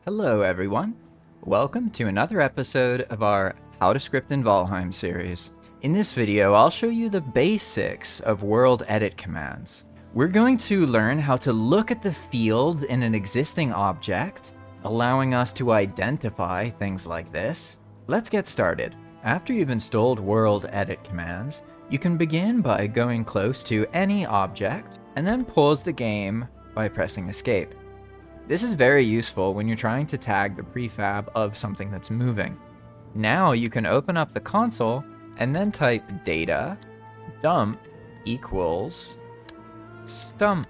Hello everyone! Welcome to another episode of our How to Script in Valheim series. In this video, I'll show you the basics of world edit commands. We're going to learn how to look at the field in an existing object, allowing us to identify things like this. Let's get started. After you've installed world edit commands, you can begin by going close to any object and then pause the game by pressing escape. This is very useful when you're trying to tag the prefab of something that's moving. Now you can open up the console and then type data dump equals stump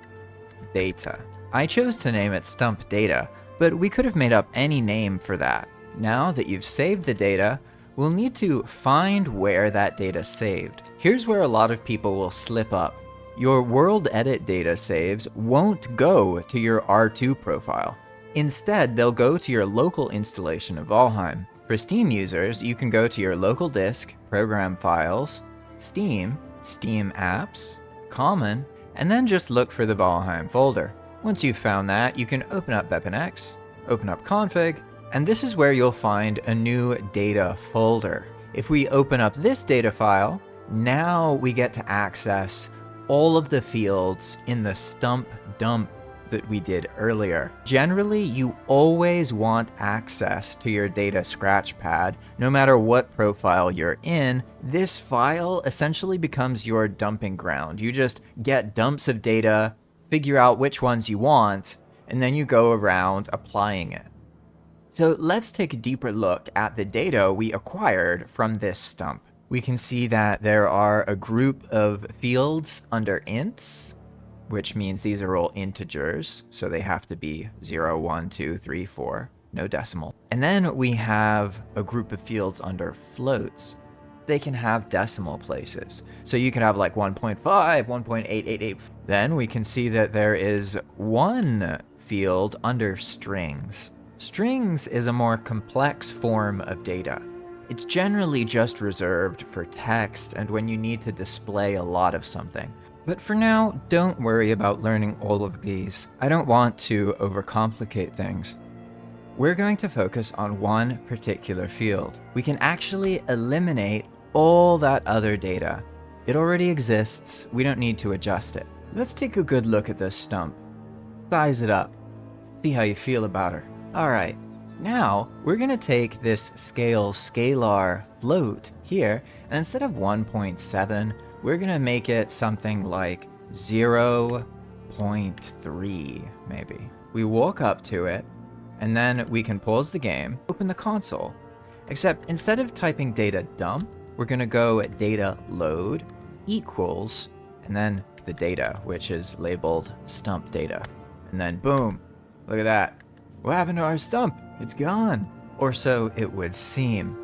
data. I chose to name it stump data, but we could have made up any name for that. Now that you've saved the data, we'll need to find where that data's saved. Here's where a lot of people will slip up. Your world edit data saves won't go to your R2 profile. Instead, they'll go to your local installation of Valheim. For Steam users, you can go to your local disk, Program Files, Steam, Steam Apps, Common, and then just look for the Valheim folder. Once you've found that, you can open up BepInEx, open up Config, and this is where you'll find a new data folder. If we open up this data file, now we get to access all of the fields in the stump dump that we did earlier. Generally, you always want access to your data Scratchpad, no matter what profile you're in. This file essentially becomes your dumping ground. You just get dumps of data, figure out which ones you want, and then you go around applying it. So let's take a deeper look at the data we acquired from this stump. We can see that there are a group of fields under ints, which means these are all integers, so they have to be 0, 1, 2, 3, 4, no decimal. And then we have a group of fields under floats. They can have decimal places. So you can have like 1.5, 1.888. Then we can see that there is one field under strings. Strings is a more complex form of data. It's generally just reserved for text and when you need to display a lot of something. But for now, don't worry about learning all of these. I don't want to overcomplicate things. We're going to focus on one particular field. We can actually eliminate all that other data. It already exists, we don't need to adjust it. Let's take a good look at this stump. Size it up. See how you feel about her. Alright. Now, we're going to take this scale scalar float here, and instead of 1.7, we're going to make it something like 0.3, maybe. We walk up to it, and then we can pause the game, open the console. Except instead of typing data dump, we're going to go data load equals, and then the data, which is labeled stump data. And then boom, look at that. What happened to our stump? It's gone. Or so it would seem.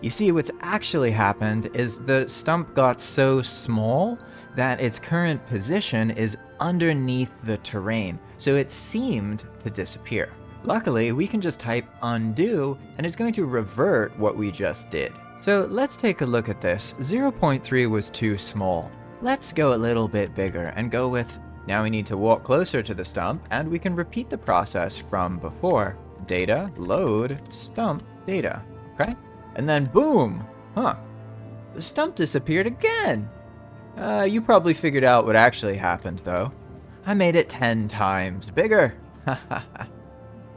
You see, what's actually happened is the stump got so small that its current position is underneath the terrain, so it seemed to disappear. Luckily, we can just type undo, and it's going to revert what we just did. So let's take a look at this. 0.3 was too small. Let's go a little bit bigger and go with, now we need to walk closer to the stump, and we can repeat the process from before. Data, load, stump, data, okay? And then boom, the stump disappeared again. You probably figured out what actually happened though. I made it 10 times bigger,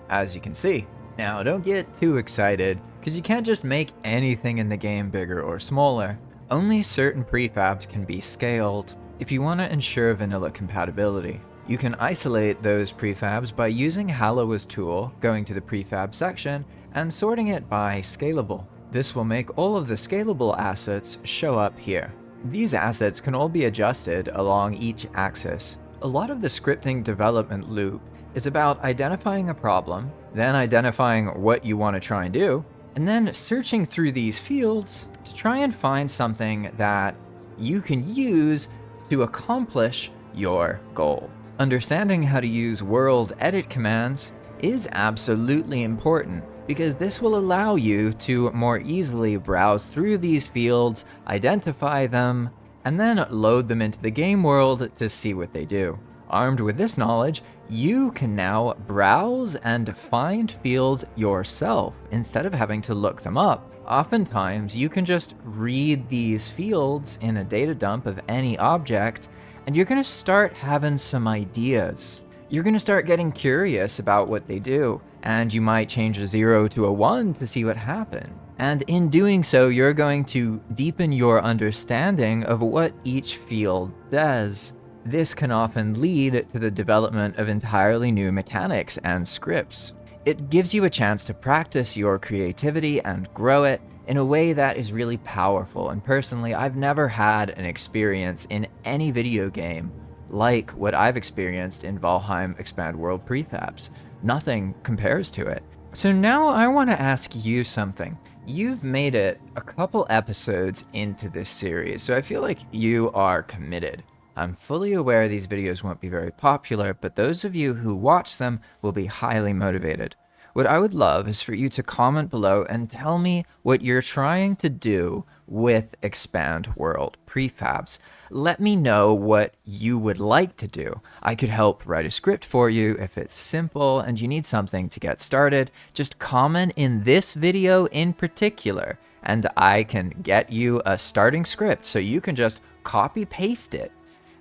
as you can see. Now don't get too excited, because you can't just make anything in the game bigger or smaller. Only certain prefabs can be scaled if you want to ensure vanilla compatibility. You can isolate those prefabs by using Hallowa's tool, going to the prefab section, and sorting it by scalable. This will make all of the scalable assets show up here. These assets can all be adjusted along each axis. A lot of the scripting development loop is about identifying a problem, then identifying what you want to try and do, and then searching through these fields to try and find something that you can use to accomplish your goal. Understanding how to use world edit commands is absolutely important because this will allow you to more easily browse through these fields, identify them, and then load them into the game world to see what they do. Armed with this knowledge, You can now browse and find fields yourself instead of having to look them up. Oftentimes, you can just read these fields in a data dump of any object, and you're going to start having some ideas. You're going to start getting curious about what they do, and you might change a 0 to a 1 to see what happened. And in doing so, you're going to deepen your understanding of what each field does. This can often lead to the development of entirely new mechanics and scripts. It gives you a chance to practice your creativity and grow it in a way that is really powerful. And personally, I've never had an experience in any video game like what I've experienced in Valheim Expand World Prefabs. Nothing compares to it. So now I want to ask you something. You've made it a couple episodes into this series, so I feel like you are committed. I'm fully aware these videos won't be very popular, but those of you who watch them will be highly motivated. What I would love is for you to comment below and tell me what you're trying to do with Expand World Prefabs. Let me know what you would like to do. I could help write a script for you if it's simple and you need something to get started. Just comment in this video in particular, and I can get you a starting script so you can just copy paste it.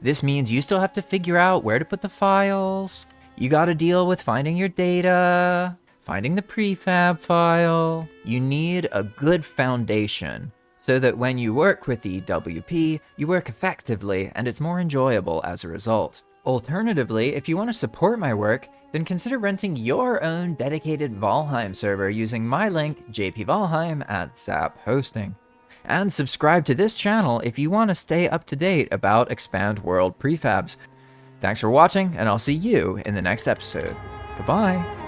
This means you still have to figure out where to put the files. You got to deal with finding your data, finding the prefab file. You need a good foundation so that when you work with the WP, you work effectively and it's more enjoyable as a result. Alternatively, if you want to support my work, then consider renting your own dedicated Valheim server using my link, JP Valheim at Zap Hosting. And subscribe to this channel if you want to stay up to date about Expand World Prefabs. Thanks for watching, and I'll see you in the next episode. Goodbye.